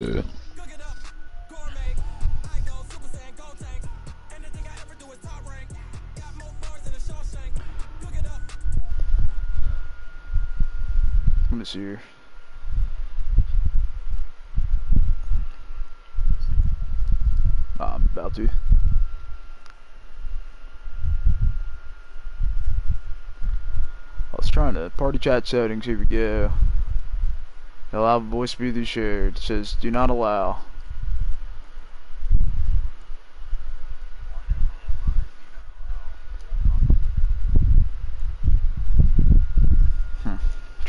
Yeah. Let me see here. I'm about to. I was trying to party chat settings. Here we go. Allow voice to be shared. It says do not allow.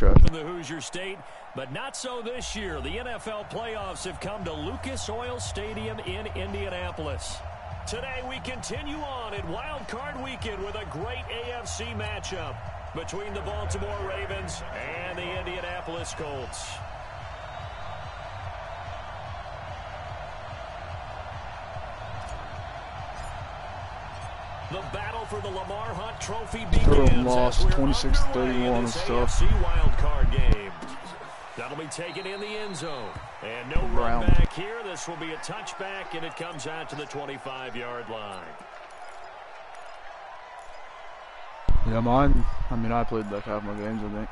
In the Hoosier State, but not so this year. The NFL playoffs have come to Lucas Oil Stadium in Indianapolis. Today we continue on in Wild Card Weekend with a great AFC matchup between the Baltimore Ravens and the Indianapolis Colts. The battle for the Lamar Hunt Trophy begins. Lost 26-31 and stuff. AFC wild card game. That'll be taken in the end zone. And no run back here. This will be a touchback, and it comes out to the 25-yard line. Yeah, mine. I mean, I played like half my games, I think.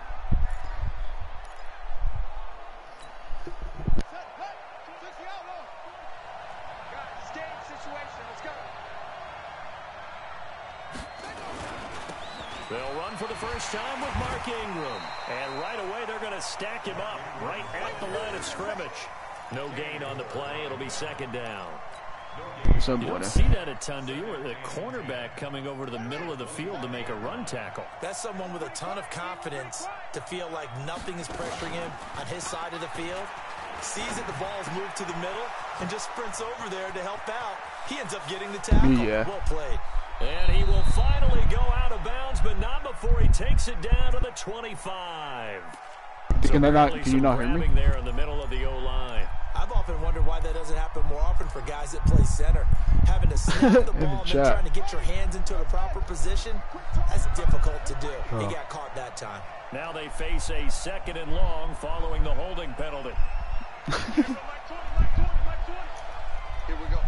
They'll run for the first time with Mark Ingram. And right away, they're going to stack him up right at the line of scrimmage. No gain on the play. It'll be second down. You don't see that a ton, do you? Or the cornerback coming over to the middle of the field to make a run tackle. That's someone with a ton of confidence to feel like nothing is pressuring him on his side of the field. Sees that the ball's moved to the middle and just sprints over there to help out. He ends up getting the tackle. Yeah. Well played. And he will finally go out of bounds, but not before he takes it down to the 25. Can you not hear me? There in the middle of the O-line. I've often wondered why that doesn't happen more often for guys that play center. Having to snap the ball and then trying to get your hands into the proper position, that's difficult to do. He got caught that time. Now they face a second and long following the holding penalty. Here we go.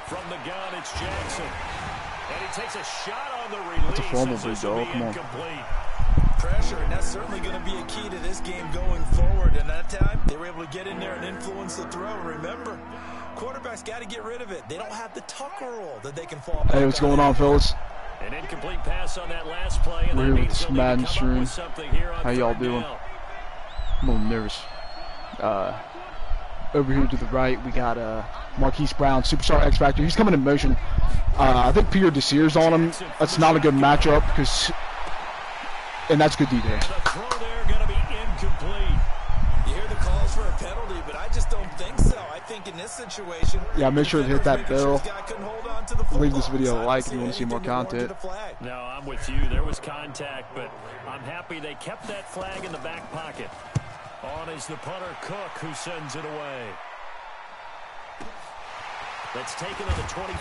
From the gun, it's Jackson. And he takes a shot on the release. It's a fumble, big dog. Come on. Pressure, and that's certainly going to be a key to this game going forward. And that time, they were able to get in there and influence the throw. Remember, quarterbacks got to get rid of it. They don't have the Tucker rule that they can fall back. Hey, what's going on, fellas? An incomplete pass on that last play, and we're that here with means this Madden stream. Here How y'all doing? I'm a little nervous. Over here to the right, we got Marquise Brown, superstar X Factor. He's coming in motion. I think Peter Desir's on him. That's not a good matchup and that's good defense. The throw there going to be incomplete. You hear the calls for a penalty, but I just don't think so. I think in this situation, yeah, make sure to hit that bell. Leave this video a like if you want to see more content. No, I'm with you. There was contact, but I'm happy they kept that flag in the back pocket. On is the punter, Cook, who sends it away. That's taken on the 25.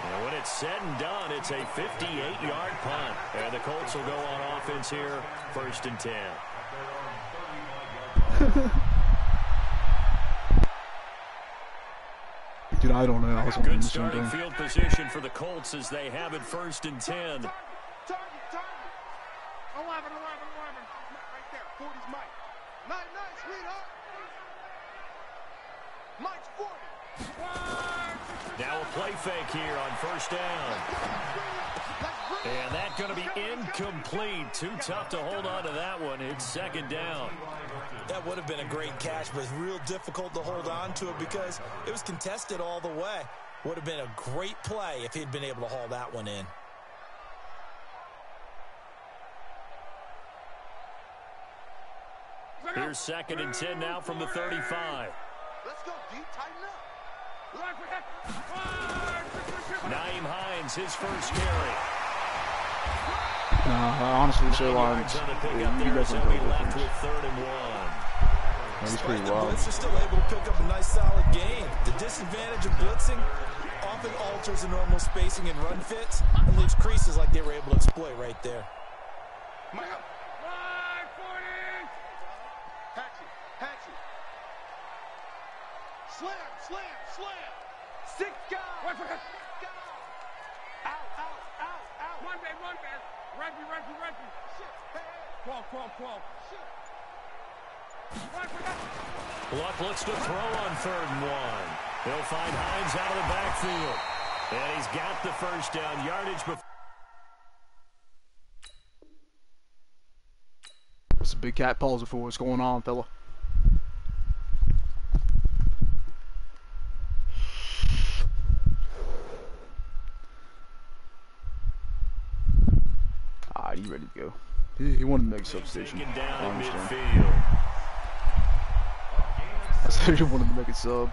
And when it's said and done, it's a 58-yard punt. And the Colts will go on offense here, 1st and 10. Dude, I don't know. I was good starting field position for the Colts as they have it 1st and 10. 11. Right there. 40's Mike. Nice, sweetheart. Mike's 40. Now a play fake here on 1st down. And that's going to be incomplete. Too tough to hold on to that one. It's 2nd down. That would have been a great catch, but it's real difficult to hold on to it because it was contested all the way. Would have been a great play if he'd been able to haul that one in. Here's 2nd and 10 now from the 35. Let's go deep, tighten up. Nyheim Hines, his first carry. Honestly, Sherlock's you guys will be left with 3rd and 1. He's pretty the wild. Blitz are still able to pick up a nice, solid gain. The disadvantage of blitzing often alters the normal spacing and run fits and leaves creases like they were able to exploit right there. Hatchet. Slam. 6 guys. Out. One back. Rugby. Shit. Crawl. Shit. Luck looks to throw on 3rd and 1. He'll find Hines out of the backfield. And he's got the first down yardage before. That's a big cat pause for what's going on, fella. Alright, he ready to go. He wanted to make a substitution. I understand. I said he wanted to make a sub.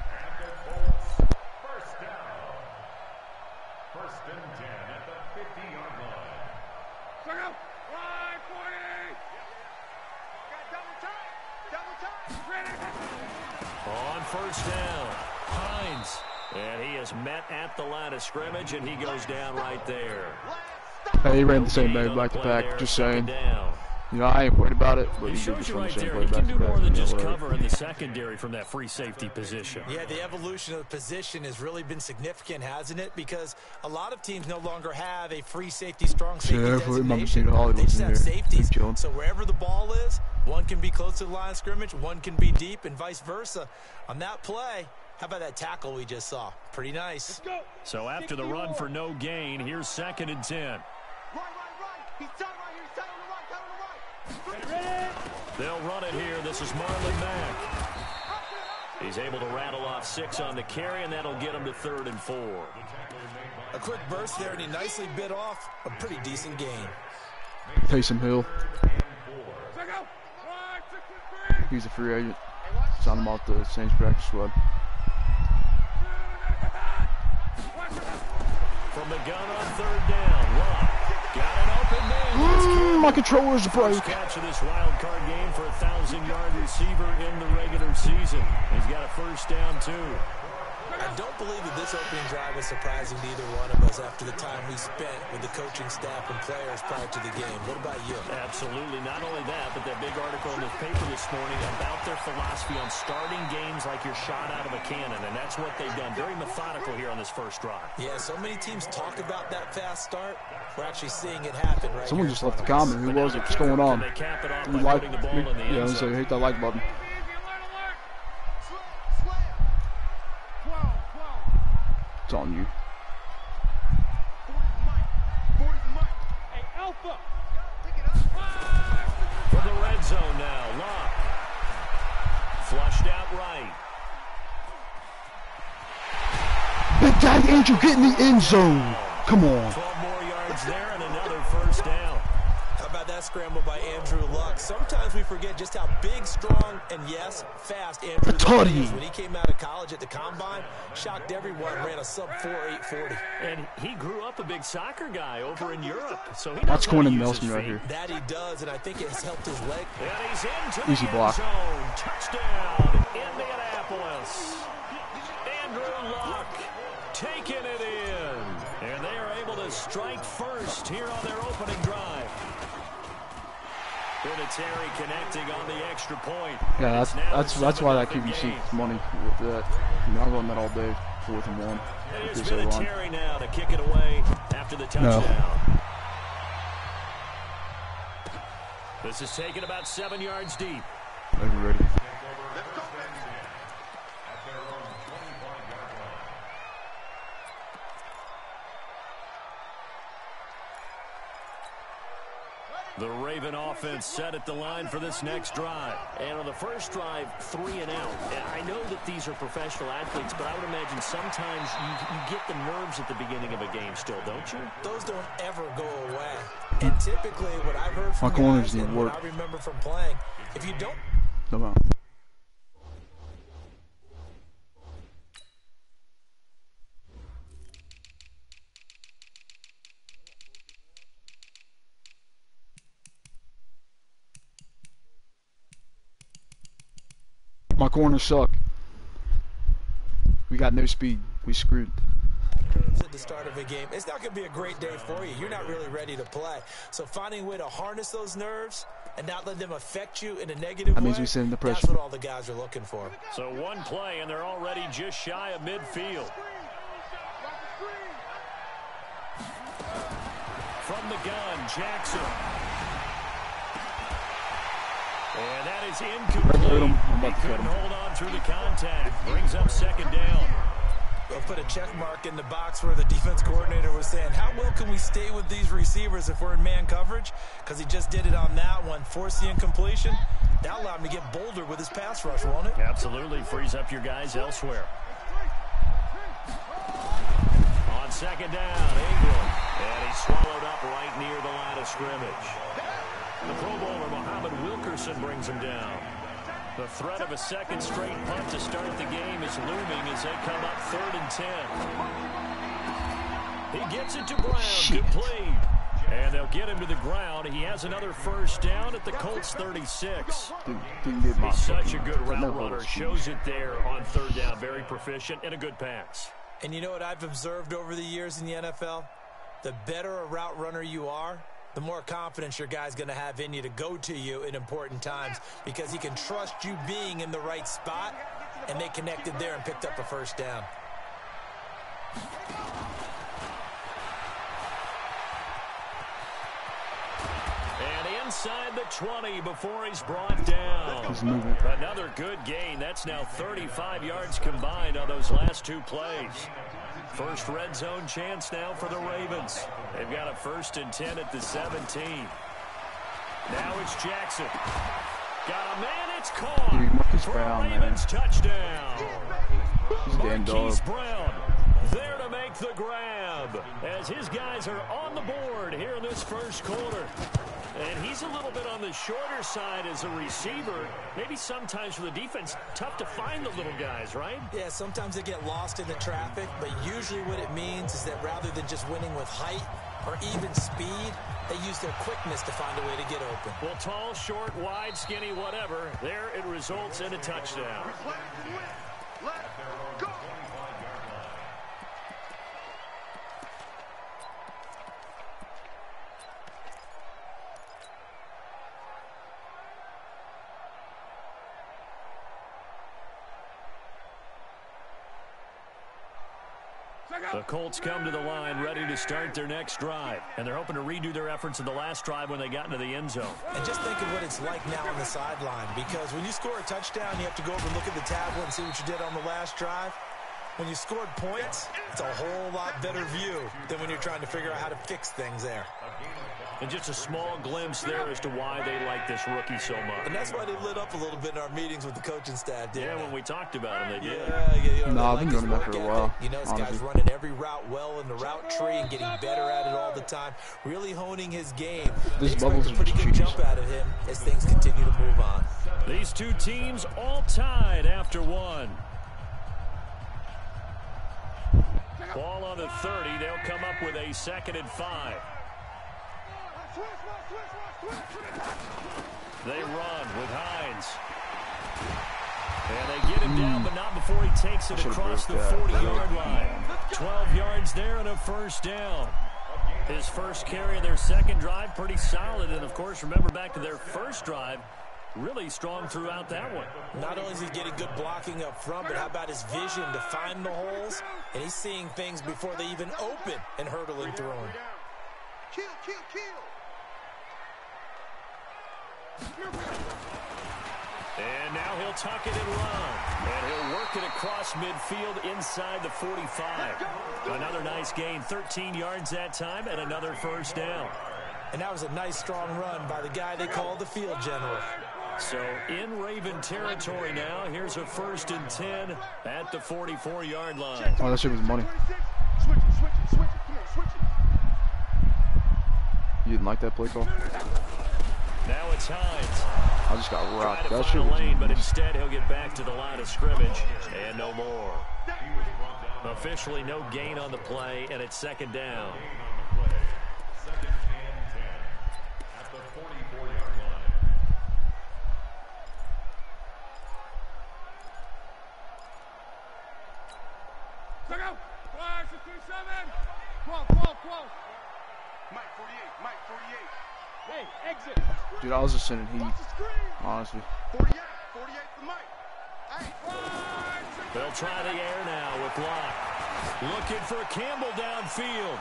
First and 10 at the 50-yard line. On first down, Hines. And he is met at the line of scrimmage, and he goes down right there. Hey, he ran the same play back to back, just saying. You know, I ain't worried about it, but He he did shows just you run the right same there, play he back can to do back. more than just Whatever. cover in the secondary from that free safety position. Yeah, the evolution of the position has really been significant, hasn't it? Because a lot of teams no longer have a free safety, strong safety designation. They just have safeties. So wherever the ball is, one can be close to the line of scrimmage, one can be deep, and vice versa. On that play, how about that tackle we just saw? Pretty nice. So after the run for no gain, here's 2nd and 10. Right. He's tight right here. He's tight on the right. They'll run it here. This is Marlon Mack. He's able to rattle off 6 on the carry, and that'll get him to 3rd and 4. A quick burst there, and he nicely bit off a pretty decent gain. Taysom Hill. He's a free agent. Signed him off the Saints practice squad. From the gun on 3rd down, Luck got an open man. My controller's broke. First catch of this wild card game for a 1,000-yard receiver in the regular season. He's got a first down, too. I don't believe that this opening drive was surprising to either one of us after the time we spent with the coaching staff and players prior to the game. What about you? Absolutely. Not only that, but that big article in the paper this morning about their philosophy on starting games like you're shot out of a cannon, and that's what they've done. Very methodical here on this first drive. Yeah, so many teams talk about that fast start. We're actually seeing it happen right Someone here. just left a comment. Who was it? What's going on? They cap it off You by like? putting the ball in the end Yeah, zone. so hit that like button. It's on you. 40's Mike. Hey, Alpha. Pick it up. From the red zone now, Luck. Flushed out right. Big Daddy Angel get in the end zone. Come on. 12 more yards there and another first down. How about that scramble by Andrew Luck? Sometimes we forget just how big, strong, and yes, fast Andrew Luck is. When he came out of college at the Combine, shocked everyone, ran a sub-4 840. And he grew up a big soccer guy over in Europe. So he That's knows how to Quentin use Nelson his right feet. here. That he does, and I think it has helped his leg. And he's into Easy the block. end zone. Touchdown, Indianapolis. Andrew Luck taking it in. And they are able to strike first here on their opening drive. Vinatieri connecting on the extra point. Yeah, that's why that QBC is money with that. You know, I run that all day, 4th and 1. It is Vinatieri now to kick it away after the touchdown. No. This is taken about 7 yards deep. Are you ready? The Raven offense set at the line for this next drive. And on the first drive, 3 and out. And I know that these are professional athletes, but I would imagine sometimes you get the nerves at the beginning of a game still, don't you? Those don't ever go away. And typically what I've heard from My corners guys need and what work. I remember from playing, if you don't Come on. My corners suck. We got no speed. We screwed. nerves at the start of a game, it's not going to be a great day for you. You're not really ready to play. So finding a way to harness those nerves and not let them affect you in a negative way, we send the pressure. that's what all the guys are looking for. So one play, and they're already just shy of midfield. From the gun, Jackson. And that is incomplete. He couldn't hold on through the contact. Brings up second down. They'll put a check mark in the box where the defense coordinator was saying, how well can we stay with these receivers if we're in man coverage? Because he just did it on that one, forced the incompletion. That allowed him to get bolder with his pass rush, won't it? Absolutely. Frees up your guys elsewhere. On second down, Ingram. And he's swallowed up right near the line of scrimmage. The Pro Bowler, Muhammad Wilkerson, brings him down. The threat of a second straight punt to start the game is looming as they come up 3rd and 10. He gets it to Brown. Complete. And they'll get him to the ground. He has another first down at the Colts 36. He's such a good route runner. Shows it there on 3rd down. Very proficient and a good pass. And you know what I've observed over the years in the NFL? The better a route runner you are, the more confidence your guy's going to have in you to go to you in important times because he can trust you being in the right spot, and they connected there and picked up a first down. And inside the 20 before he's brought down. Another good gain. That's now 35 yards combined on those last 2 plays. First red zone chance now for the Ravens. They've got a 1st and 10 at the 17. Now it's Jackson. Got a man, it's caught for a Ravens touchdown. Marquise Brown there to make the grab as his guys are on the board here in this first quarter. And he's a little bit on the shorter side as a receiver. Maybe sometimes for the defense, tough to find the little guys, right? Yeah, sometimes they get lost in the traffic, but usually what it means is that rather than just winning with height or even speed, they use their quickness to find a way to get open. Well, tall, short, wide, skinny, whatever, there it results in a touchdown. Let's go. The Colts come to the line ready to start their next drive. And they're hoping to redo their efforts in the last drive when they got into the end zone. And just think of what it's like now on the sideline. Because when you score a touchdown, you have to go over and look at the tablet and see what you did on the last drive. When you scored points, it's a whole lot better view than when you're trying to figure out how to fix things there. And just a small glimpse there as to why they like this rookie so much. And that's why they lit up a little bit in our meetings with the coaching staff, didn't they? When we talked about him, they did. No, I've been running that for a while. You know, this guy's running every route well in the route tree and getting better at it all the time, really honing his game. This bubble's a pretty good jump out of him as things continue to move on. These two teams all tied after one. Ball on the 30. They'll come up with a 2nd and 5. They run with Hines. And they get him down, but not before he takes it across the 40-yard line. 12 yards there and a first down. His first carry of their second drive, pretty solid. And, of course, remember back to their first drive, really strong throughout that one. Not only is he getting good blocking up front, but how about his vision to find the holes? And he's seeing things before they even open and hurdling through them. Kill. And now he'll tuck it and run. And he'll work it across midfield inside the 45. Another nice gain, 13 yards that time, and another first down. And that was a nice, strong run by the guy they call the field general. So in Raven territory now, here's a 1st and 10 at the 44-yard line. Oh, that shit was money. Switch it. Come on, switch it. You didn't like that play call? Now it's Hines. I just got rocked. Try to That find shit a was lane, but instead he'll get back to the line of scrimmage and no more. Officially no gain on the play, and it's 2nd down. Check out. 5, 6, 7. Mike 48, Mike 48. Hey, exit. Dude, I was just sending heat, honestly. 48 for Mike. Hey. They'll try the air now with Locke. Looking for Campbell downfield.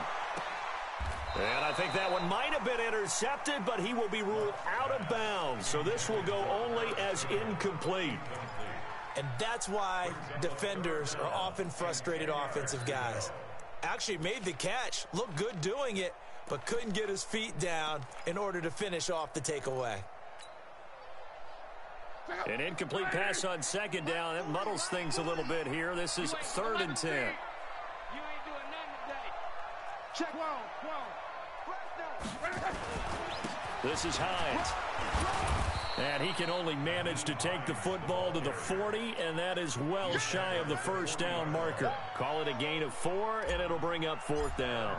And I think that one might have been intercepted, but he will be ruled out of bounds. So this will go only as incomplete. And that's why defenders are often frustrated offensive guys. Actually made the catch, looked good doing it, but couldn't get his feet down in order to finish off the takeaway. An incomplete pass on second down. That muddles things a little bit here. This is 3rd and 10. You ain't doing nothing today. Check. This is Hines. And he can only manage to take the football to the 40, and that is well shy of the first down marker. Call it a gain of 4, and it'll bring up 4th down.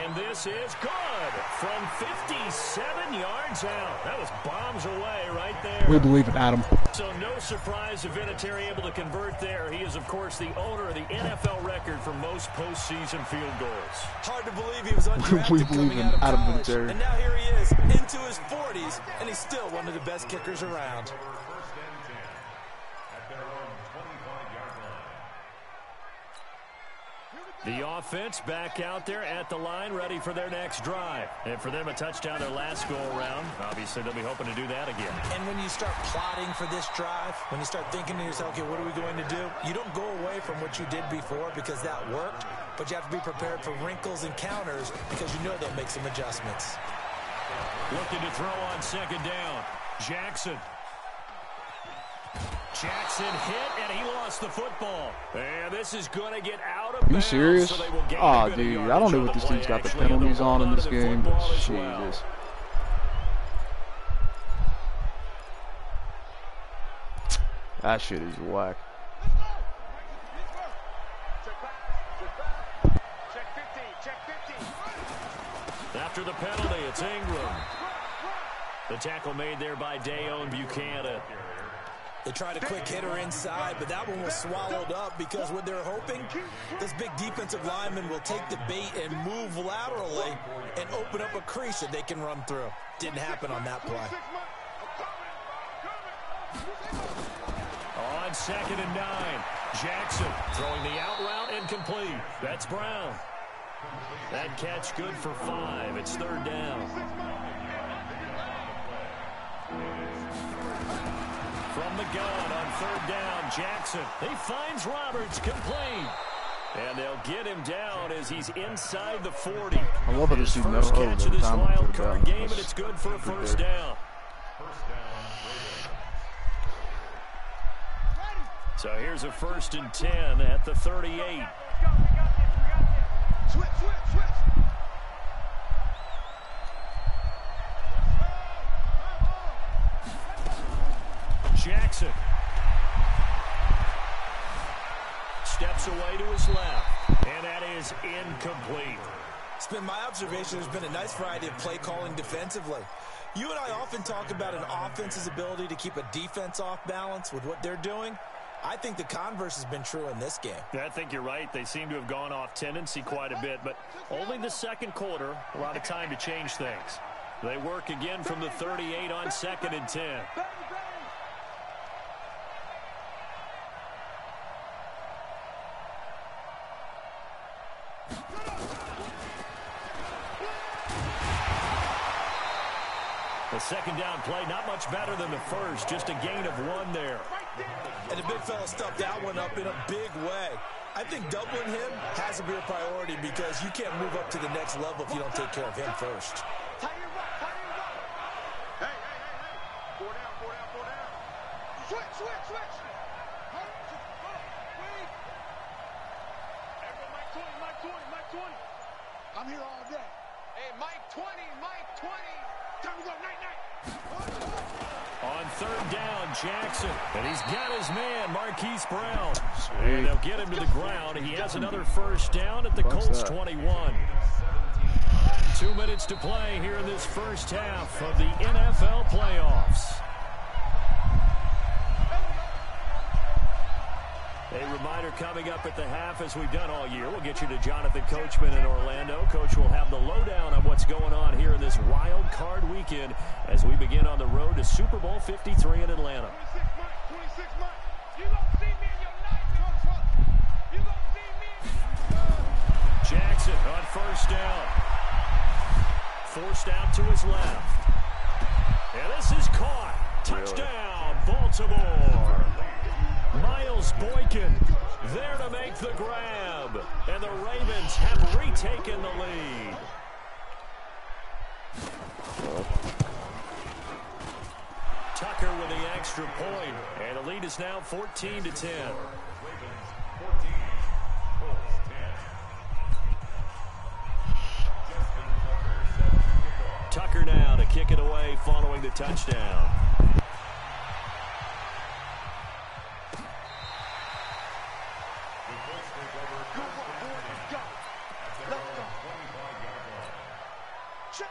And this is good from 57 yards out. That was bombs away right there. We believe in Adam. So no surprise if Vinatieri able to convert there. He is, of course, the owner of the NFL record for most postseason field goals. Hard to believe he was undrafted We believe coming in out of Adam college. Vinatieri. And now here he is into his 40s, and he's still one of the best kickers around. The offense back out there at the line, ready for their next drive. And for them, a touchdown their last go-around. Obviously, they'll be hoping to do that again. And when you start plotting for this drive, when you start thinking to yourself, okay, what are we going to do? You don't go away from what you did before because that worked, but you have to be prepared for wrinkles and counters because you know they'll make some adjustments. Looking to throw on second down. Jackson hit, and he lost the football. And this is going to get out of bounds. Are you serious? So they will gain Aw, a bit of dude, yardage I don't know on what the this play, team's got the actually, and they'll penalties hold on in to this the game. football as well. Jesus. That shit is whack. Check 15, check 15. After the penalty, it's Ingram. The tackle made there by Dayon Buchanan. They tried a quick hitter inside, but that one was swallowed up because what they're hoping, this big defensive lineman will take the bait and move laterally and open up a crease that they can run through. Didn't happen on that play. On 2nd and 9, Jackson throwing the out route incomplete. That's Brown. That catch good for 5. It's 3rd down. From the gun on 3rd down, Jackson. He finds Roberts complete. And they'll get him down as he's inside the 40. I love how this His dude first knows catch of every this time I wild put it card down. game, and it's good for a first down. So here's a 1st and 10 at the 38. Switch. Jackson steps away to his left, and that is incomplete. It's been my observation there's been a nice variety of play calling defensively. You and I often talk about an offense's ability to keep a defense off balance with what they're doing. I think the converse has been true in this game. Yeah, I think you're right. They seem to have gone off tendency quite a bit, but only the second quarter, a lot of time to change things. They work again from the 38 on 2nd and 10. The second down play, not much better than the first, just a gain of 1 there. And the big fella stuffed that one up in a big way. I think doubling him has to be a priority because you can't move up to the next level if you don't take care of him first. Hey. 4 down. Switch. Everyone, Mike 20. I'm here all day. Hey, Mike 20. Time to go, night. On 3rd down, Jackson. And he's got his man, Marquise Brown. And they'll get him to the ground. He has another first down at the Colts 21. 2 minutes to play here in this first half of the NFL playoffs. A reminder coming up at the half, as we've done all year. We'll get you to Jonathan Coachman in Orlando. Coach will have the lowdown on what's going on here in this wild card weekend as we begin on the road to Super Bowl 53 in Atlanta. 26 months. You gonna see me in your nightmare. You gonna see me in your Jackson on first down. Forced out to his left. And this is caught. Touchdown, Baltimore. Miles Boykin there to make the grab. And the Ravens have retaken the lead. Tucker with the extra point. And the lead is now 14-10. Tucker now to kick it away following the touchdown.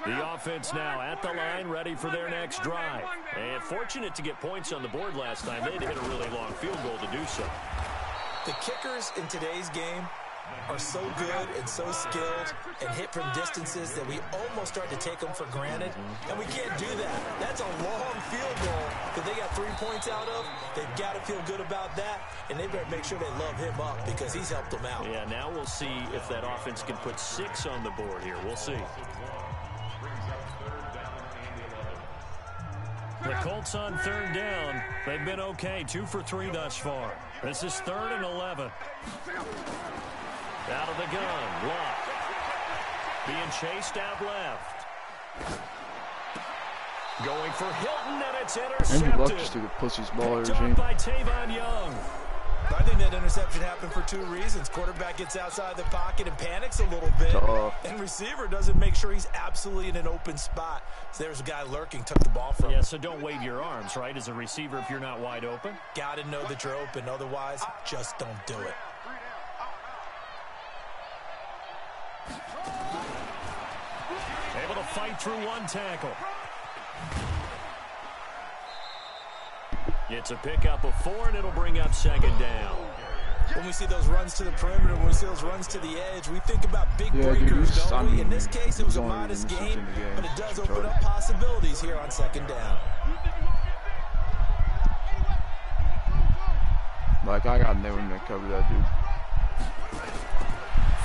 The offense now at the line, ready for their next drive. And fortunate to get points on the board last time. They had to hit a really long field goal to do so. The kickers in today's game are so good and so skilled and hit from distances that we almost start to take them for granted. And we can't do that. That's a long field goal that they got 3 points out of. They've got to feel good about that, and they better make sure they love him up because he's helped them out. Yeah, now we'll see if that offense can put 6 on the board here. We'll see. The Colts on third down. They've been okay, 2 for 3 thus far. This is 3rd and 11. Out of the gun, Locke. Being chased out left. Going for Hilton, and it's intercepted. Andrew Luck just took a pussy's ball regime. By Tavon Young. I think that interception happened for 2 reasons. Quarterback gets outside the pocket and panics a little bit. And receiver doesn't make sure he's absolutely in an open spot. So there's a guy lurking, took the ball from him. Yeah, so don't wave your arms, right, as a receiver if you're not wide open. Got to know that you're open. Otherwise, just don't do it. Able to fight through 1 tackle. It's a pickup of 4, and it'll bring up 2nd down. When we see those runs to the perimeter, when we see those runs to the edge, we think about big breakers, don't we? In this case, it was a modest game, but it does open up possibilities here on 2nd down. Like, I got no one to cover that dude.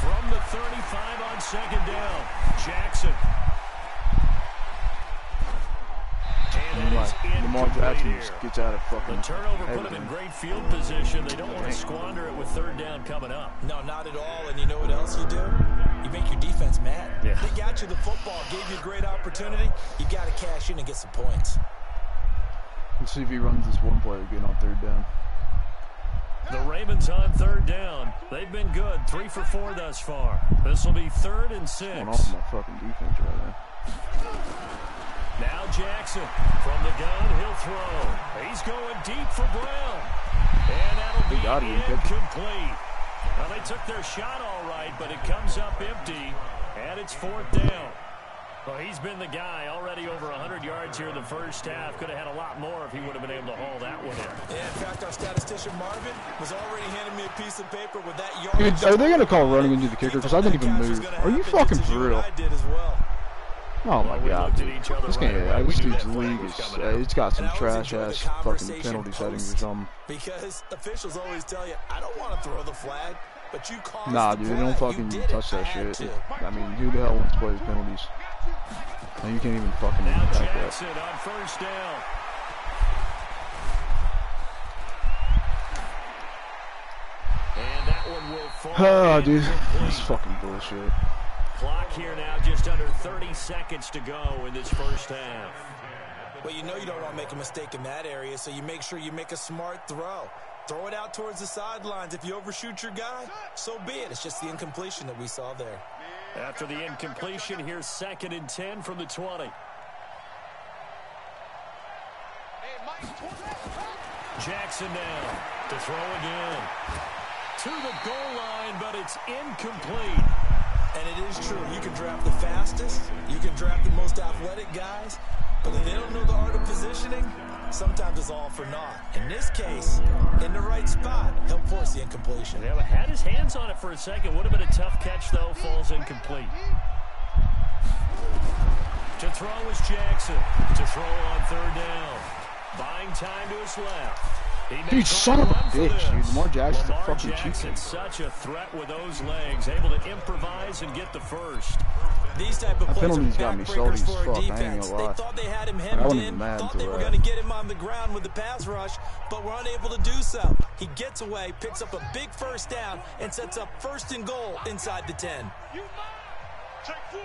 From the 35 on 2nd down, Jackson. Lamar Jackson just gets out of fucking. The turnover put him in great field position. They don't want to squander it with 3rd down coming up. No, not at all. And you know what else you do? You make your defense mad. Yeah. They got you the football, gave you a great opportunity. You got to cash in and get some points. Let's see if he runs this one play again on 3rd down. The Ravens on 3rd down. They've been good, 3 for 4 thus far. This will be 3rd and 6. What's going on with my fucking defense right now? Now Jackson from the gun, he'll throw. He's going deep for Brown. And that'll be incomplete. Well, they took their shot all right, but it comes up empty, and it's 4th down. Well, he's been the guy already over 100 yards here in the first half. Could have had a lot more if he would have been able to haul that one in. Yeah, in fact, our statistician Marvin was already handing me a piece of paper with that yard. Dude, are they going to call running into the kicker? Because I didn't even move. Are you fucking for real? I did as well. Oh my god, dude. This game, this dude's league is, it's got some trash-ass fucking penalty settings or something. Because officials always tell you, I don't want to throw the flag, but you call. Nah, dude, they don't fucking touch that shit. I mean, who the hell wants to play these penalties? No, you can't even fucking now back Jackson that. on 1st down. And that one will fall. Oh, dude, this is fucking bullshit. Clock here now, just under 30 seconds to go in this first half. Well, you know you don't want to make a mistake in that area, so you make sure you make a smart throw. Throw it out towards the sidelines. If you overshoot your guy, so be it. It's just the incompletion that we saw there. After the incompletion, here's 2nd and 10 from the 20. Jackson now to throw again. To the goal line, but it's incomplete. And it is true. You can draft the fastest. You can draft the most athletic guys. But if they don't know the art of positioning, sometimes it's all for naught. In this case, in the right spot, he'll force the incompletion. Yeah, had his hands on it for a second. Would have been a tough catch, though. Falls incomplete. To throw is Jackson. To throw on third down. Buying time to his left. Dude, son of a bitch, dude. Lamar Jackson's a fucking cheat. Such a threat with those legs, able to improvise and get the first. These type of plays are backbreakers for a defense. They thought they had him hemmed in, thought they were going to get him on the ground with the pass rush, but were unable to do so. He gets away, picks up a big first down, and sets up 1st and goal inside the 10. Take four.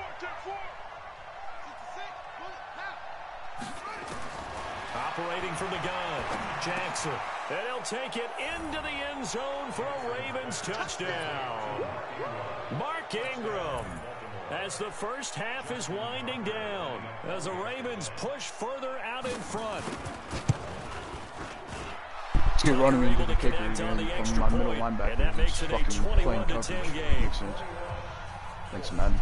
Operating from the gun, Jackson. And he'll take it into the end zone for a Ravens touchdown. Mark Ingram, as the first half is winding down, as the Ravens push further out in front. Let's get running into the kicker again from my middle linebacker. And that makes it a 21-10 game. Makes sense. Thanks, man.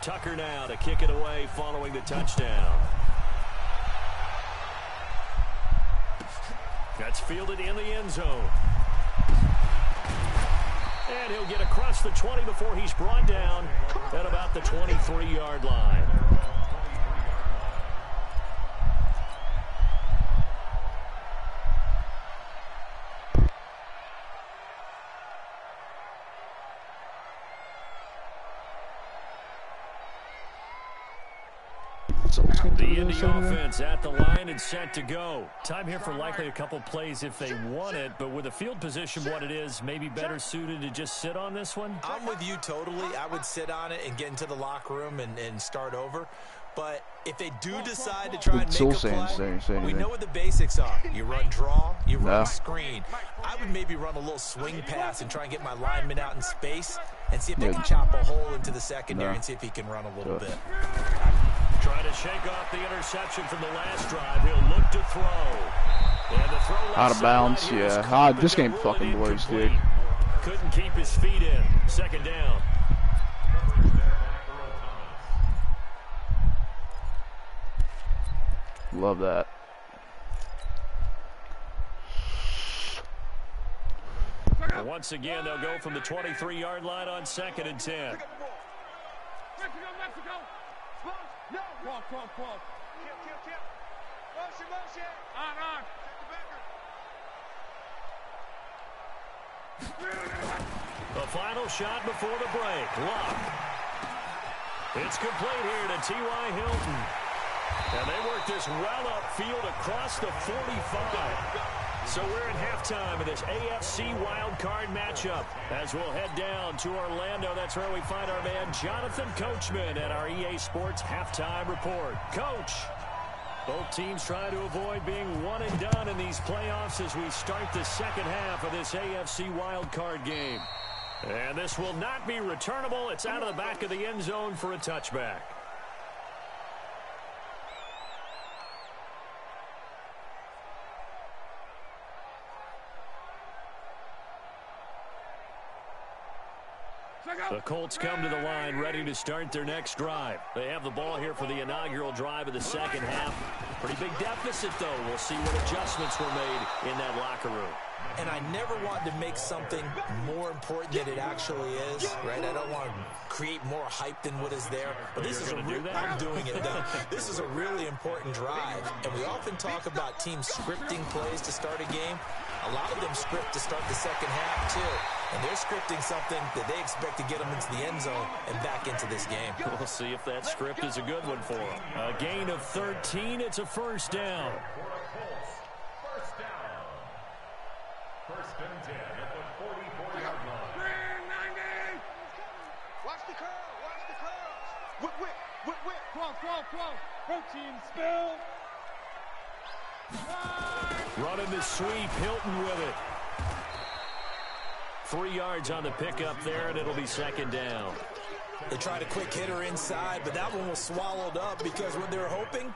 Tucker now to kick it away following the touchdown. That's fielded in the end zone. And he'll get across the 20 before he's brought down at about the 23-yard line. The Indy offense at the line and set to go. Time here for likely a couple plays if they want it, but with the field position what it is, maybe better suited to just sit on this one? I'm with you totally. I would sit on it and get into the locker room and start over. But if they do decide to try and make a play, we know what the basics are. You run draw, you run screen. I would maybe run a little swing pass and try and get my lineman out in space and see if they can chop a hole into the secondary and see if he can run a little bit. Trying to shake off the interception from the last drive. He'll look to throw. And the throw out of bounds, yeah. This game fucking blows, dude. Couldn't keep his feet in. 2nd down. Love that. And once again, they'll go from the 23-yard line on 2nd and 10. Mexico! No! Cross. Tip. Motion. On. The final shot before the break. Luck. It's complete here to T.Y. Hilton. And they work this well upfield across the 45. So we're at halftime of this AFC wildcard matchup. As we'll head down to Orlando, that's where we find our man Jonathan Coachman at our EA Sports Halftime Report. Coach, both teams try to avoid being one and done in these playoffs as we start the second half of this AFC wildcard game. And this will not be returnable. It's out of the back of the end zone for a touchback. The Colts come to the line ready to start their next drive. They have the ball here for the inaugural drive of the second half. Pretty big deficit, though. We'll see what adjustments were made in that locker room. And I never want to make something more important than it actually is, right? I don't want to create more hype than what is there. But this is I'm doing it, though. This is a really important drive. And we often talk about teams scripting plays to start a game. A lot of them script to start the second half, too. And they're scripting something that they expect to get them into the end zone and back into this game. We'll see if that script is a good one for them. A gain of 13. It's a first down. First and 10 at the 44-yard line. Watch the curl. Whip. Cross. Both teams spill. Running the sweep. Hilton with it. 3 yards on the pickup there, and it'll be second down. They tried a quick hitter inside, but that one was swallowed up because what they were hoping,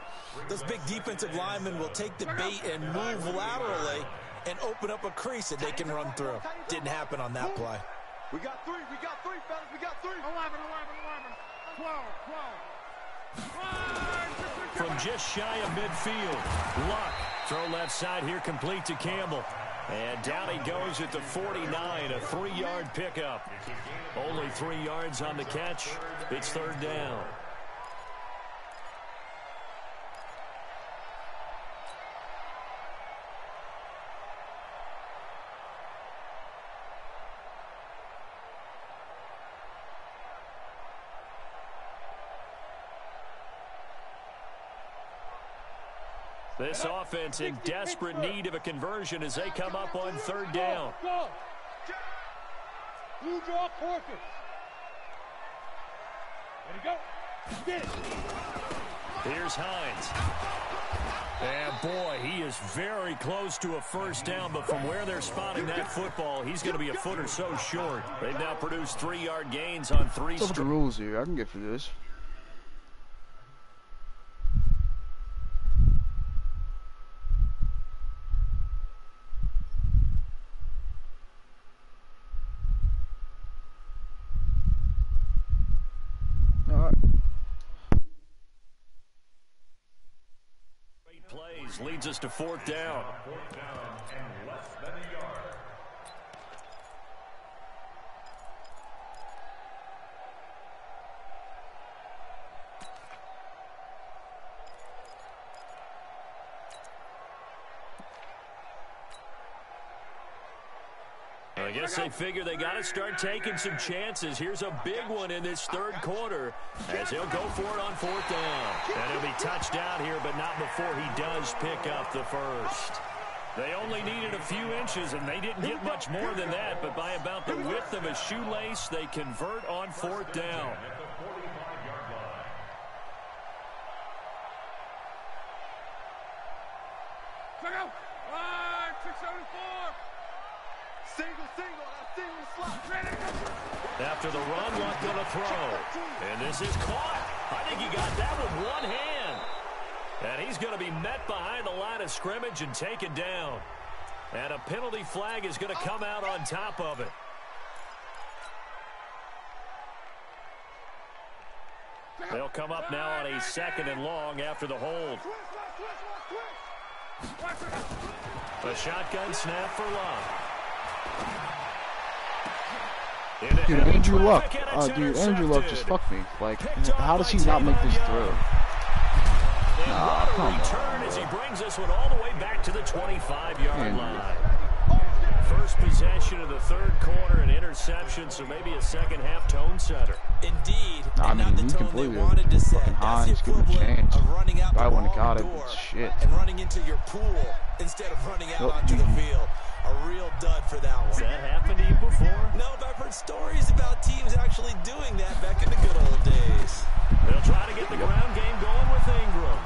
those big defensive linemen will take the bait and move laterally and open up a crease that they can run through. Didn't happen on that play. We got three, fellas, we got three. 11, 12. From just shy of midfield, Luck. Throw left side here, complete to Campbell. And down he goes at the 49, a 3-yard pickup. Only 3 yards on the catch. It's third down. This offense in desperate need of a conversion as they come up on third down. Go. Blue draw quarters. Ready, go. Get it. Here's Hines. And boy, he is very close to a first down, but from where they're spotting that football, he's going to be a foot or so short. They've now produced 3-yard gains on 3 What's up with the rules here? I can get through this. Leads us to fourth down. Fourth down and less than a yard. I guess they figure they got to start taking some chances. Here's a big one in this third quarter as he'll go for it on fourth down. And he'll be touched down here, but not before he does pick up the first. They only needed a few inches, and they didn't get much more than that, but by about the width of a shoelace, they convert on fourth down. At the 45-yard line. Check out. 674. Single, slot. After the run, Luck gonna throw. And this is caught. I think he got that with one hand. And he's going to be met behind the line of scrimmage and taken down. And a penalty flag is going to come out on top of it. They'll come up now on a 2nd and long after the hold. A shotgun snap for Luck. Dude, Andrew Luck. Dude, Andrew Luck just fucked me. Like, how does he not make this throw? Nah, come on. As he brings this one all the way back to the 25-yard line. First possession of the third quarter, an interception, so maybe a second-half tone setter. Indeed, I and mean, not the he tone they completely wanted to set. fucking That's Hines, the give him a equivalent chance. of running out the I wouldn't have wrong got it, door but shit. and running into your pool instead of running out onto the field. A real dud for that one. Has that happened to you before? No, but I've heard stories about teams actually doing that back in the good old days. They'll try to get the ground game going with Ingram.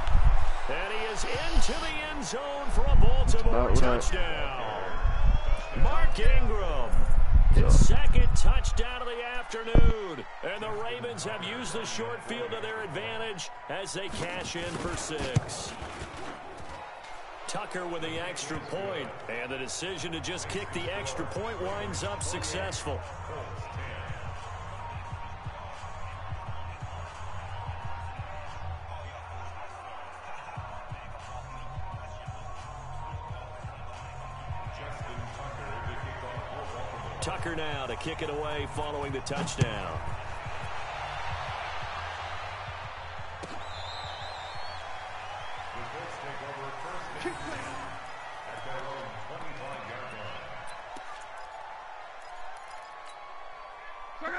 And he is into the end zone for a Baltimore touchdown. Mark Ingram, his second touchdown of the afternoon. And the Ravens have used the short field to their advantage as they cash in for 6. Tucker with the extra point, and the decision to just kick the extra point winds up successful. Tucker now to kick it away following the touchdown.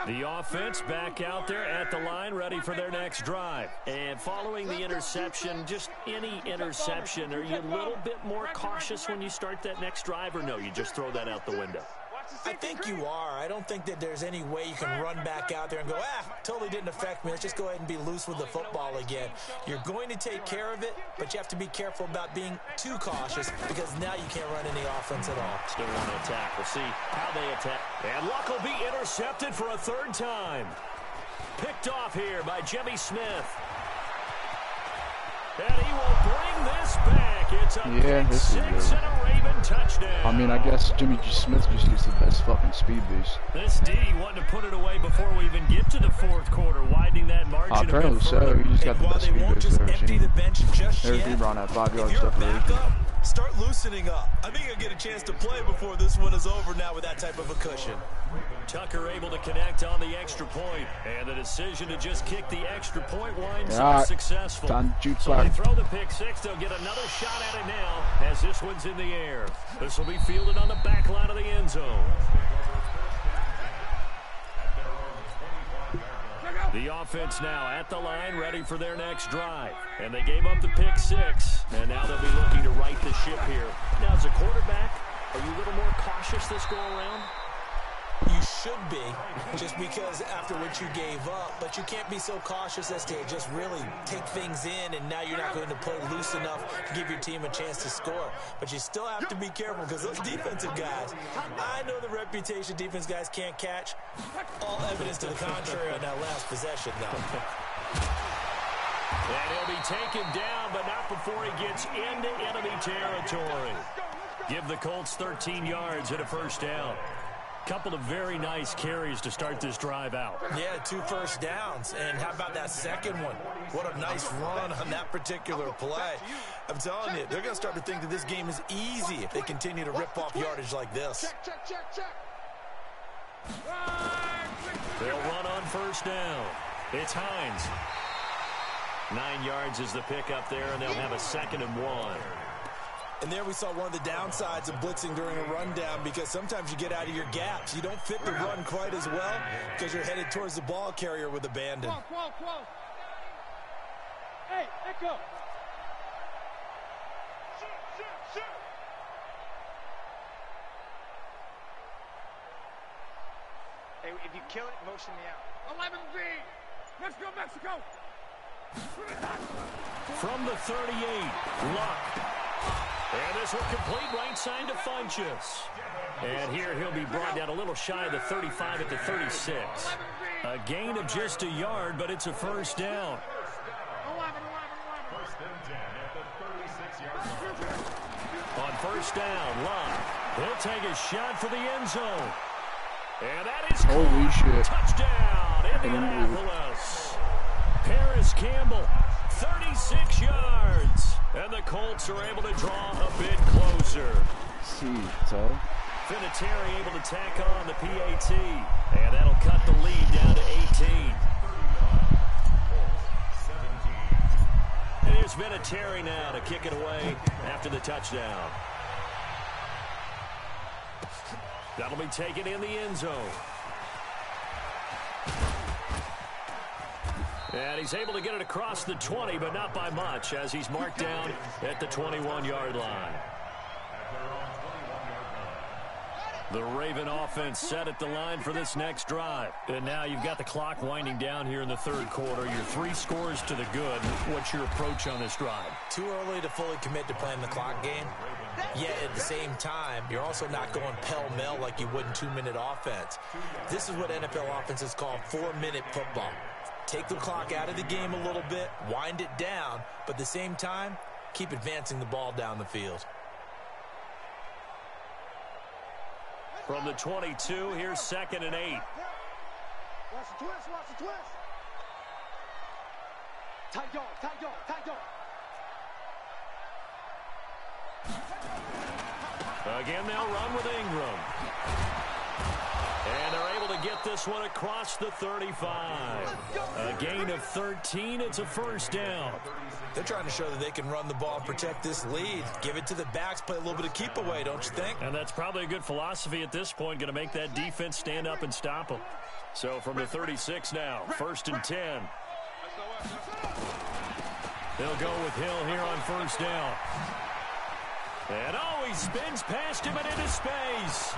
The offense back out there at the line, ready for their next drive. And following the interception, just any interception, are you a little bit more cautious when you start that next drive, or no, you just throw that out the window? I think you are. I don't think that there's any way you can run back out there and go, totally didn't affect me. Let's just go ahead and be loose with the football again. You're going to take care of it, but you have to be careful about being too cautious because now you can't run any offense at all. Still want to attack. We'll see how they attack. And Luck will be intercepted for a third time. Picked off here by Jimmy Smith. And he will bring this back. It's a pick six and a Raven touchdown. I mean, I guess Jimmy Smith just gets the best fucking speed boost. This D wanting to put it away before we even get to the fourth quarter, widening that margin. Apparently so. He just got the best speed boost just I've ever empty seen. the bench just There's yet. Ebron at 5 yards If you're a separation. backup, start loosening up. I think you'll get a chance to play before this one is over now with that type of a cushion. Tucker able to connect on the extra point, and the decision to just kick the extra point winds up successful. So they throw the pick six. They'll get another shot at it now as this one's in the air. This will be fielded on the back line of the end zone. The offense now at the line, ready for their next drive. And they gave up the pick six, and now they'll be looking to right the ship here. Now, as a quarterback, are you a little more cautious this go around? You should be, just because after what you gave up, but you can't be so cautious as to just really take things in, and now you're not going to play loose enough to give your team a chance to score. But you still have to be careful because those defensive guys, I know the reputation defense guys can't catch. All evidence to the contrary on that last possession, though. And he'll be taken down, but not before he gets into enemy territory. Give the Colts 13 yards and a first down. Couple of very nice carries to start this drive out. Yeah, 2 first downs. And how about that second one? What a nice run on that particular play. I'm telling you, they're going to start to think that this game is easy if they continue to rip off yardage like this. They'll run on first down. It's Hines. 9 yards is the pickup there, and they'll have a 2nd and 1. And there we saw one of the downsides of blitzing during a rundown, because sometimes you get out of your gaps. You don't fit the run quite as well because you're headed towards the ball carrier with abandon. Close. Hey, Echo. Shoot. Hey, if you kill it, motion me out. 11B. Let's go, Mexico. From the 38, Luck. And this will complete right side to Funchess. And here he'll be brought down a little shy of the 35 at the 36. A gain of just a yard, but it's a first down. 11. On first down, Luck. He'll take a shot for the end zone. And that is holy shit. Touchdown, Indianapolis. Paris Campbell, 36 yards. And the Colts are able to draw a bit closer. Vinatieri able to tack on the PAT. And that'll cut the lead down to 18. It is Vinatieri now to kick it away after the touchdown. That'll be taken in the end zone. And he's able to get it across the 20, but not by much, as he's marked down at the 21-yard line. The Raven offense set at the line for this next drive. And now you've got the clock winding down here in the third quarter. You're 3 scores to the good. What's your approach on this drive? Too early to fully commit to playing the clock game. Yet at the same time, you're also not going pell-mell like you would in 2-minute offense. This is what NFL offenses call 4-minute football. Take the clock out of the game a little bit, wind it down, but at the same time, keep advancing the ball down the field. From the 22, here's 2nd and 8. Watch the twist. Tight yard. Again, they'll run with Ingram. And they're able to get this one across the 35. A gain of 13. It's a first down. They're trying to show that they can run the ball and protect this lead. Give it to the backs, play a little bit of keep away, don't you think? And that's probably a good philosophy at this point, going to make that defense stand up and stop them. So from the 36 now, 1st and 10. They'll go with Hill here on first down. And he spins past him and into space.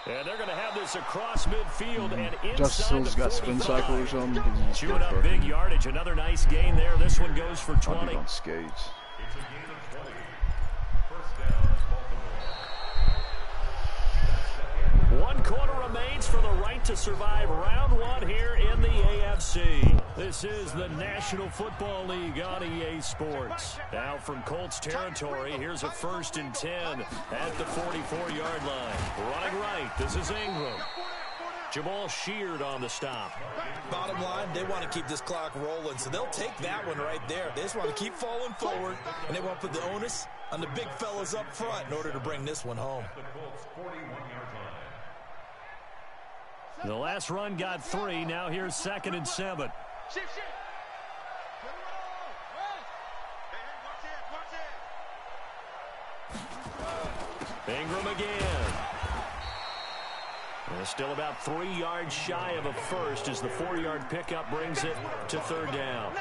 And they're going to have this across midfield and inside Justice Hill's the got spin cycle or something. Chewing up big yardage. Another nice gain there. This one goes for 20. On skates. One quarter remains for the right to survive round one here in the AFC. This is the National Football League on EA Sports. Now from Colts territory, here's a 1st and 10 at the 44-yard line. Running right, this is Ingram. Jamal Sheard on the stop. Bottom line, they want to keep this clock rolling, so they'll take that one right there. They just want to keep falling forward, and they want to put the onus on the big fellas up front in order to bring this one home. The last run got 3. Now here's 2nd and 7. Ingram again. And still about 3 yards shy of a first as the 4-yard pickup brings it to 3rd down.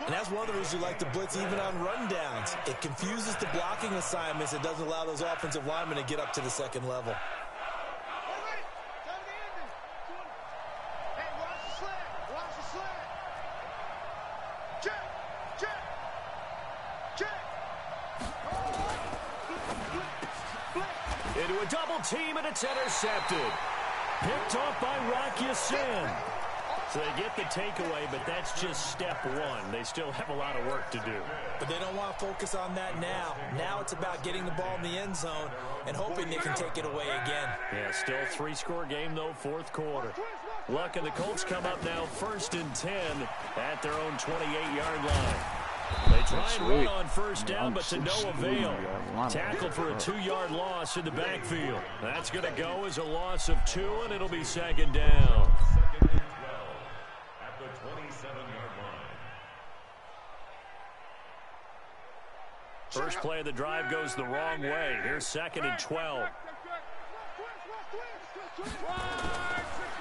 And that's one of the reasons you like to blitz even on run downs. It confuses the blocking assignments. It doesn't allow those offensive linemen to get up to the 2nd level. Into a double team, and it's intercepted. Picked off by Rock Ya-Sin. So they get the takeaway, but that's just step one. They still have a lot of work to do. But they don't want to focus on that now. Now it's about getting the ball in the end zone and hoping they can take it away again. Yeah, still 3-score game, though, 4th quarter. Luck and the Colts come up now 1st and 10 at their own 28-yard line. They try and run on 1st down, but to no avail. Tackled for a 2-yard loss in the backfield. That's going to go as a loss of 2, and it'll be 2nd down. Second and 12 at the 27-yard line. First play of the drive goes the wrong way. Here's 2nd and 12.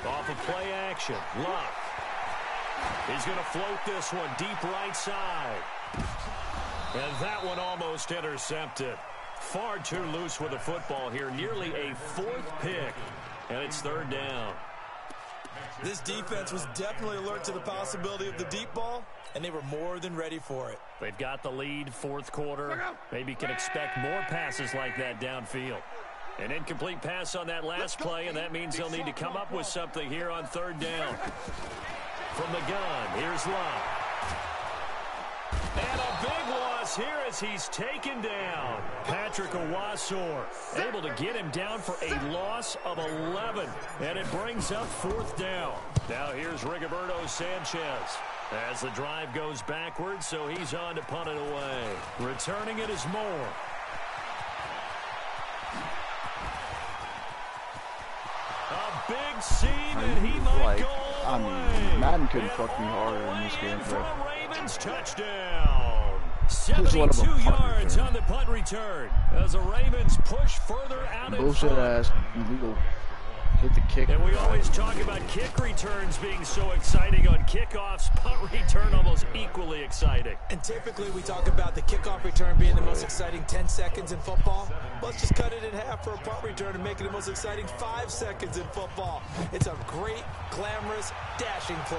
Off of play action. Luck. He's going to float this one deep right side. And that one almost intercepted. Far too loose with the football here. Nearly a 4th pick. And it's 3rd down. This defense was definitely alert to the possibility of the deep ball, and they were more than ready for it. They've got the lead, 4th quarter. Maybe can expect more passes like that downfield. An incomplete pass on that last play, and that means they'll need to come up with something here on 3rd down. From the gun, here's Luck. And a big loss here as he's taken down. Patrick Owasor able to get him down for a loss of 11. And it brings up 4th down. Now here's Rigoberto Sanchez. As the drive goes backwards, so he's on to punt it away. Returning it is Moore. A big seam, and he might go all the way. Madden couldn't fuck me harder in this game, bro. Ravens touchdown. 72 yards on the punt return as the Ravens push further out in Bullshit front. ass illegal. Hit the kick. And we always talk about kick returns being so exciting on kickoffs. Punt return almost equally exciting. And typically we talk about the kickoff return being the most exciting 10 seconds in football. Let's just cut it in half for a punt return and make it the most exciting 5 seconds in football. It's a great, glamorous, dashing play.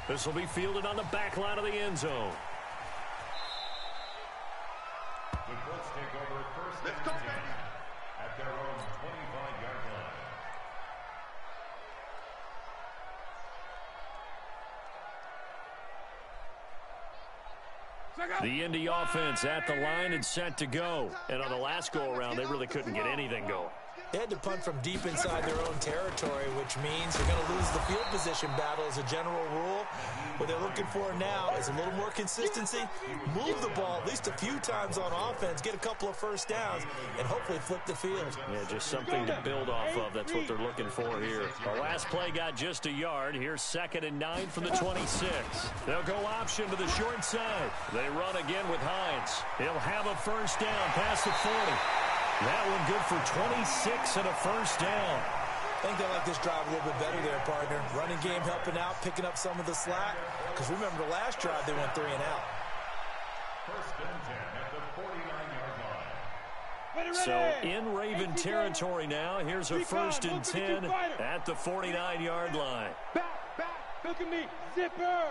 This will be fielded on the back line of the end zone. The Colts take over 1st and 10 at their own 25-yard line. The Indy offense at the line and set to go. And on the last go-around, they really couldn't get anything going. They had to punt from deep inside their own territory, which means they're going to lose the field position battle as a general rule. What they're looking for now is a little more consistency, move the ball at least a few times on offense, get a couple of 1st downs, and hopefully flip the field. Yeah, just something to build off of. That's what they're looking for here. The last play got just a yard. Here's 2nd and 9 from the 26. They'll go option to the short side. They run again with Hines. He'll have a 1st down past the 40. That one good for 26 and a 1st down. I think they like this drive a little bit better there, partner. Running game helping out, picking up some of the slack. Because remember the last drive, they went 3 and out. 1st and 10 at the 49-yard line. So in Raven territory now. Here's a 1st and 10 at the 49-yard line. Back, look at me, zipper.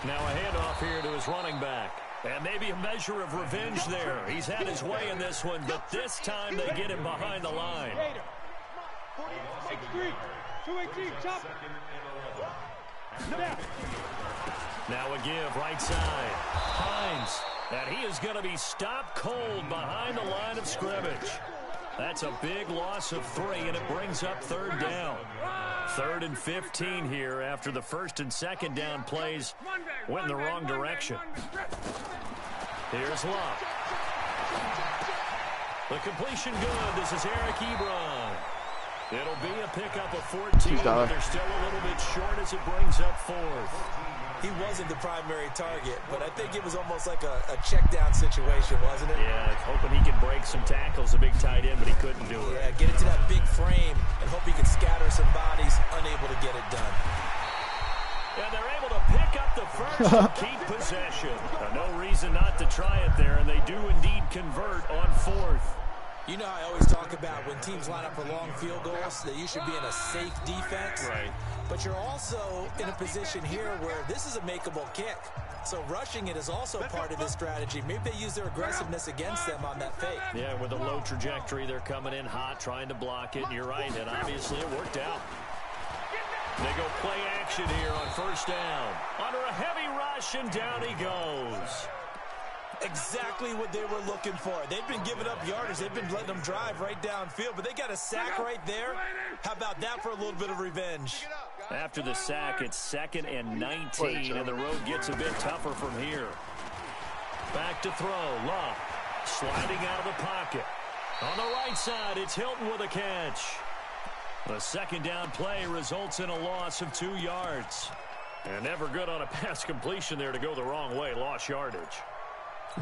Now a handoff here to his running back. And maybe a measure of revenge there. He's had his way in this one, but this time they get him behind the line. X3, 218, chop. Now a give, right side. Hines. And he is going to be stopped cold behind the line of scrimmage. That's a big loss of 3, and it brings up 3rd down. 3rd and 15 here after the 1st and 2nd down plays went in the wrong direction. Here's Love. The completion good. This is Eric Ebron. It'll be a pickup of 14, but they're still a little bit short as it brings up 4th. He wasn't the primary target, but I think it was almost like a check down situation, wasn't it? Yeah, hoping he can break some tackles, a big tight end, but he couldn't do it. Yeah, get into that big frame and hope he can scatter some bodies, unable to get it done. And they're able to pick up the first and keep possession. No reason not to try it there, and they do indeed convert on 4th. You know, I always talk about when teams line up for long field goals that you should be in a safe defense. Right. But you're also in a position here where this is a makeable kick. So rushing it is also part of this strategy. Maybe they use their aggressiveness against them on that fake. Yeah, with a low trajectory, they're coming in hot, trying to block it. And you're right, and obviously it worked out. They go play action here on 1st down. Under a heavy rush, and down he goes. Exactly what they were looking for. They've been giving up yardage. They've been letting them drive right downfield, but they got a sack right there. How about that for a little bit of revenge? After the sack, it's 2nd and 19, and the road gets a bit tougher from here. Back to throw. Love sliding out of the pocket. On the right side, it's Hilton with a catch. The 2nd down play results in a loss of 2 yards. And never good on a pass completion there to go the wrong way. Lost yardage.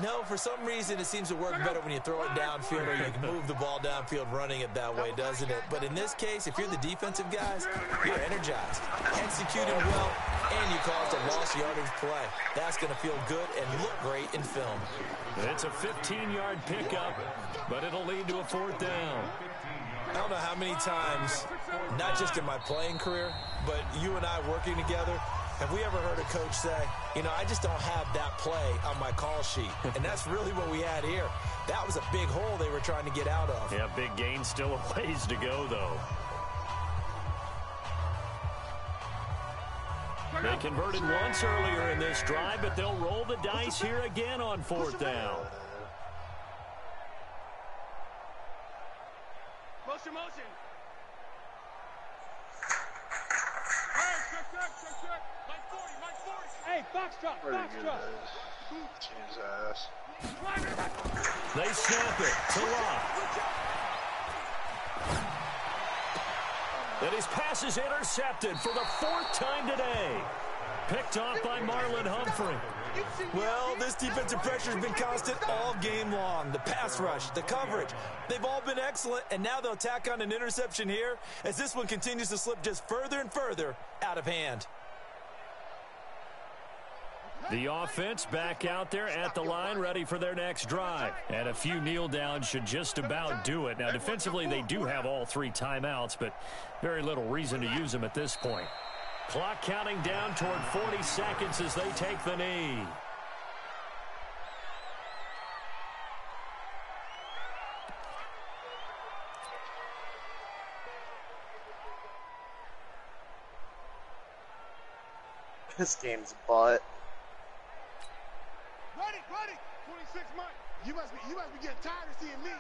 No, for some reason it seems to work better when you throw it downfield or you can move the ball downfield running it that way, doesn't it? But in this case, if you're the defensive guys, you're energized, executing well, and you caused a lost yardage play. That's going to feel good and look great in film. It's a 15-yard pickup, but it'll lead to a 4th down. I don't know how many times, not just in my playing career, but you and I working together, have we ever heard a coach say, you know, I just don't have that play on my call sheet? And that's really what we had here. That was a big hole they were trying to get out of. Yeah, big gain, still a ways to go, though. They converted once earlier in this drive, but they'll roll the dice here again on 4th down. Motion. Hey, Foxtrot. His ass. They snap it to Love. And his pass is intercepted for the 4th time today. Picked off by Marlon Humphrey. Well, this defensive pressure has been constant all game long. The pass rush, the coverage, they've all been excellent, and now they'll tack on an interception here as this one continues to slip just further and further out of hand. The offense back out there at the line, ready for their next drive. And a few kneel downs should just about do it. Now, defensively, they do have all 3 timeouts, but very little reason to use them at this point. Clock counting down toward 40 seconds as they take the knee. This game's butt. Ready. 26 months. You must be getting tired of seeing me